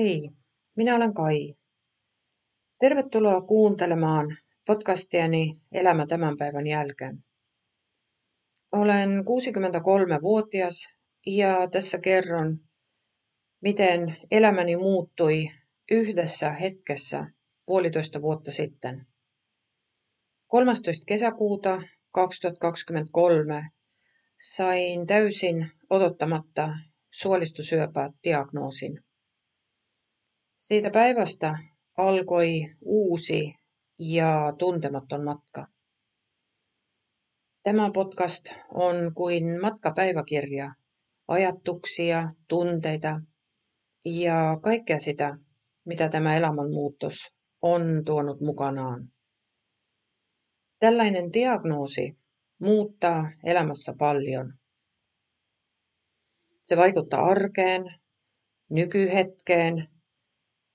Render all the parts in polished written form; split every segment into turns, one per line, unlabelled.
Hei, minä olen Kai. Tervetuloa kuuntelemaan podcastiani Elämä tämän päivän jälkeen. Olen 63-vuotias ja tässä kerron, miten elämäni muuttui yhdessä hetkessä 1,5 vuotta sitten. 13. kesäkuuta 2023 sain täysin odottamatta suolistosyöpädiagnoosin. Siitä päivästä alkoi uusi ja tuntematon matka. Tämä podcast on kuin matkapäiväkirja, ajatuksia, tunteita ja kaikkea sitä, mitä tämä elämänmuutos on tuonut mukanaan. Tällainen diagnoosi muuttaa elämässä paljon. Se vaikuttaa arkeen, nykyhetkeen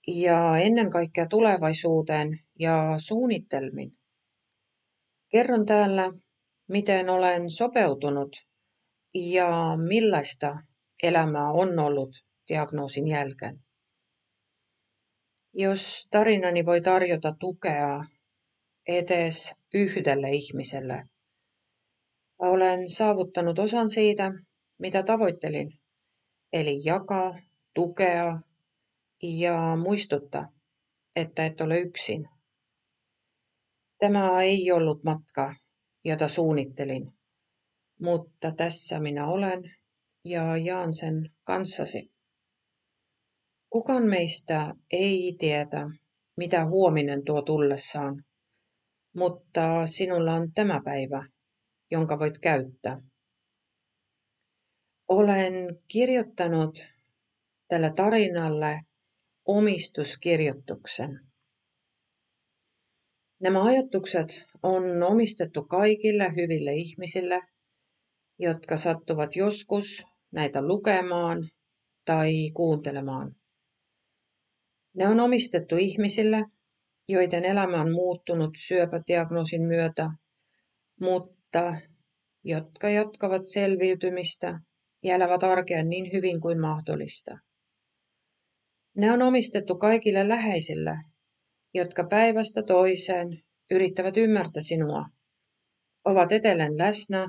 ja ennen kaikkea tulevaisuuteen ja suunnitelmiin. Kerron täällä, miten olen sopeutunut ja millaista elämää on ollut diagnoosin jälkeen. Jos tarinani voi tarjota tukea edes yhdelle ihmiselle, olen saavuttanut osan siitä, mitä tavoittelin, eli jakaa, tukea ja muistuttaa, että et ole yksin. Tämä ei ollut matka, jota suunnittelin, mutta tässä minä olen ja jaan sen kanssasi. Kukaan meistä ei tiedä, mitä huominen tuo tullessaan, mutta sinulla on tämä päivä, jonka voit käyttää. Olen kirjoittanut tälle tarinalle omistuskirjoituksen. Nämä ajatukset on omistettu kaikille hyville ihmisille, jotka sattuvat joskus näitä lukemaan tai kuuntelemaan. Ne on omistettu ihmisille, joiden elämä on muuttunut syöpädiagnoosin myötä, mutta jotka jatkavat selviytymistä ja elävät arkea niin hyvin kuin mahdollista. Ne on omistettu kaikille läheisille, jotka päivästä toiseen yrittävät ymmärtää sinua, ovat edelleen läsnä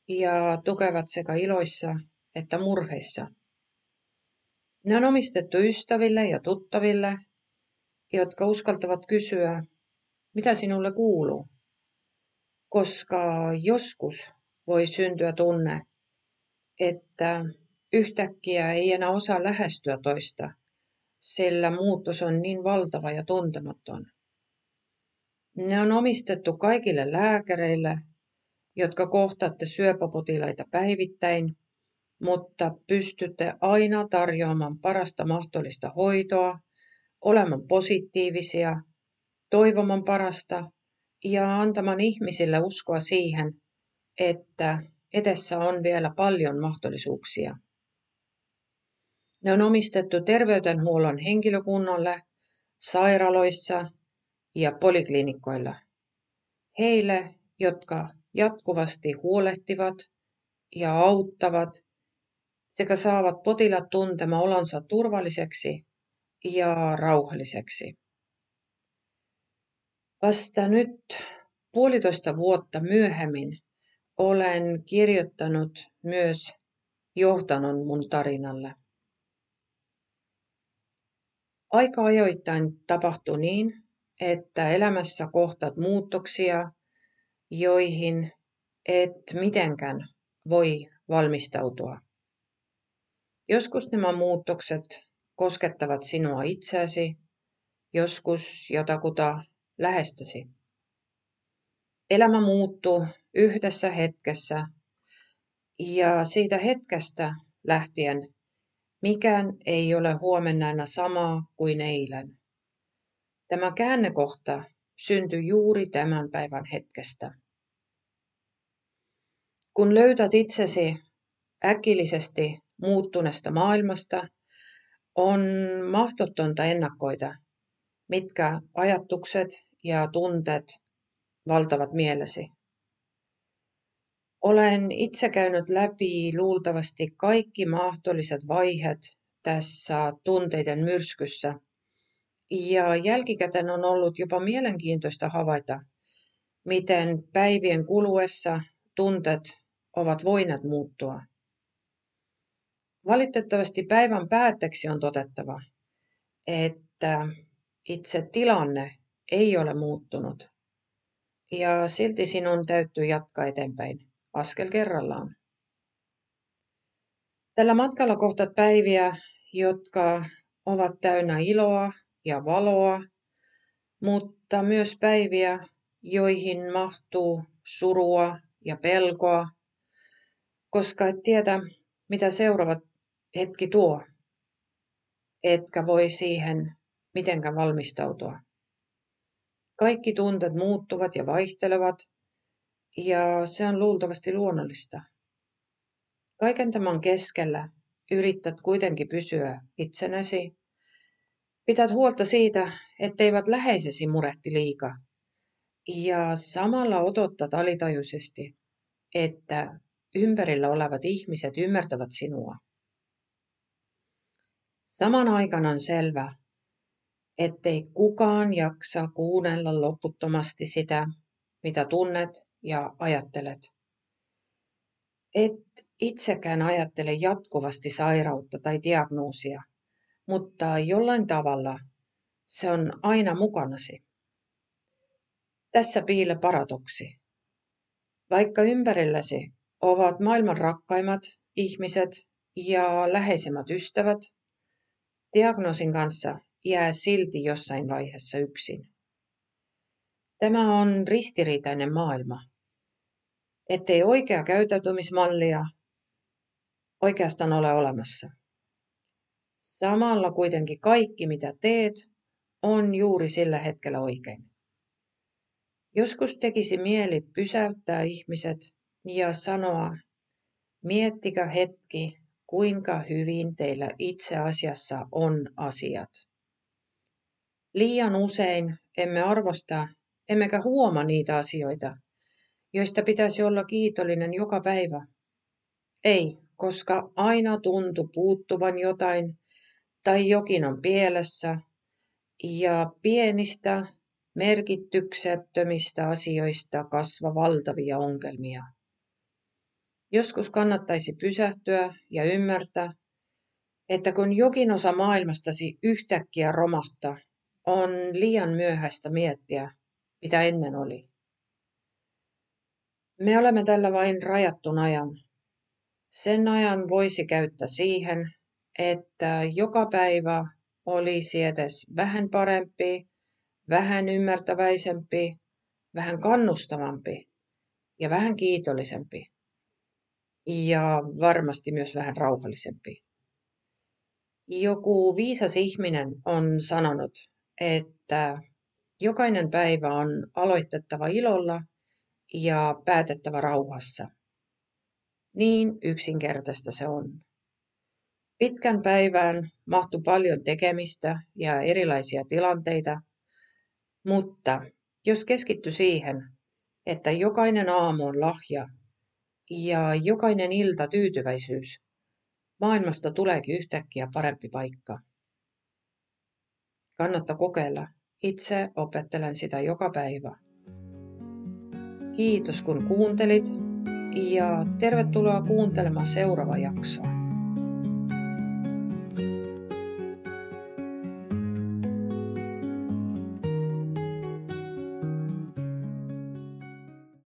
ja tukevat sekä iloissa että murheissa. Ne on omistettu ystäville ja tuttaville, jotka uskaltavat kysyä, mitä sinulle kuuluu, koska joskus voi syntyä tunne, että yhtäkkiä ei enää osaa lähestyä toista, sillä muutos on niin valtava ja tuntematon. Ne on omistettu kaikille lääkäreille, jotka kohtaatte syöpäpotilaita päivittäin, mutta pystytte aina tarjoamaan parasta mahdollista hoitoa, olemaan positiivisia, toivomaan parasta ja antamaan ihmisille uskoa siihen, että edessä on vielä paljon mahdollisuuksia. Ne on omistettu terveydenhuollon henkilökunnalle, sairaaloissa ja poliklinikoilla. Heille, jotka jatkuvasti huolehtivat ja auttavat sekä saavat potilaat tuntemaan olonsa turvalliseksi ja rauhalliseksi. Vasta nyt 1,5 vuotta myöhemmin olen kirjoittanut myös johdanon mun tarinalle. Aika ajoittain tapahtuu niin, että elämässä kohtaat muutoksia, joihin et mitenkään voi valmistautua. Joskus nämä muutokset koskettavat sinua itseäsi, joskus jotakuta lähestäsi. Elämä muuttuu yhdessä hetkessä ja siitä hetkestä lähtien mikään ei ole huomenna enää samaa kuin eilen. Tämä käännekohta syntyi juuri tämän päivän hetkestä. Kun löydät itsesi äkillisesti muuttuneesta maailmasta, on mahdotonta ennakoida, mitkä ajatukset ja tunteet valtavat mielesi. Olen itse käynyt läpi luultavasti kaikki mahdolliset vaiheet tässä tunteiden myrskyssä. Ja jälkikäteen on ollut jopa mielenkiintoista havaita, miten päivien kuluessa tunteet ovat voineet muuttua. Valitettavasti päivän päätteeksi on todettava, että itse tilanne ei ole muuttunut ja silti sinun täytyy jatkaa eteenpäin askel kerrallaan. Tällä matkalla kohtaat päiviä, jotka ovat täynnä iloa ja valoa, mutta myös päiviä, joihin mahtuu surua ja pelkoa, koska et tiedä, mitä seuraava hetki tuo, etkä voi siihen mitenkään valmistautua. Kaikki tunteet muuttuvat ja vaihtelevat, ja se on luultavasti luonnollista. Kaiken tämän keskellä yrität kuitenkin pysyä itsenäsi. Pidät huolta siitä, etteivät läheisesi murehti liikaa. Ja samalla odotat alitajuisesti, että ympärillä olevat ihmiset ymmärtävät sinua. Saman aikana on selvää, ettei kukaan jaksa kuunnella loputtomasti sitä, mitä tunnet ja ajattelet. Et itsekään ajattele jatkuvasti sairautta tai diagnoosia, mutta jollain tavalla se on aina mukanasi. Tässä piilee paradoksi. Vaikka ympärilläsi ovat maailman rakkaimmat ihmiset ja läheisemmät ystävät, diagnoosin kanssa jää silti jossain vaiheessa yksin. Tämä on ristiriitainen maailma, ettei oikea käyttäytymismallia oikeastaan ole olemassa. Samalla kuitenkin kaikki, mitä teet, on juuri sillä hetkellä oikein. Joskus tekisi mieli pysäyttää ihmiset ja sanoa, miettikää hetki, kuinka hyvin teillä itse asiassa on asiat. Liian usein emme arvosta emmekä huomaa niitä asioita, joista pitäisi olla kiitollinen joka päivä. Ei, koska aina tuntuu puuttuvan jotain tai jokin on pielessä ja pienistä merkityksettömistä asioista kasvaa valtavia ongelmia. Joskus kannattaisi pysähtyä ja ymmärtää, että kun jokin osa maailmastasi yhtäkkiä romahtaa, on liian myöhäistä miettiä, mitä ennen oli. Me olemme tällä vain rajatun ajan. Sen ajan voisi käyttää siihen, että joka päivä olisi edes vähän parempi, vähän ymmärtäväisempi, vähän kannustavampi ja vähän kiitollisempi. Ja varmasti myös vähän rauhallisempi. Joku viisas ihminen on sanonut, että jokainen päivä on aloitettava ilolla ja päätettävä rauhassa. Niin yksinkertaista se on. Pitkän päivään mahtuu paljon tekemistä ja erilaisia tilanteita, mutta jos keskittyy siihen, että jokainen aamu on lahja ja jokainen ilta tyytyväisyys, maailmasta tuleekin yhtäkkiä parempi paikka. Kannattaa kokeilla. Itse opettelen sitä joka päivä. Kiitos kun kuuntelit ja tervetuloa kuuntelemaan seuraavaa jaksoa.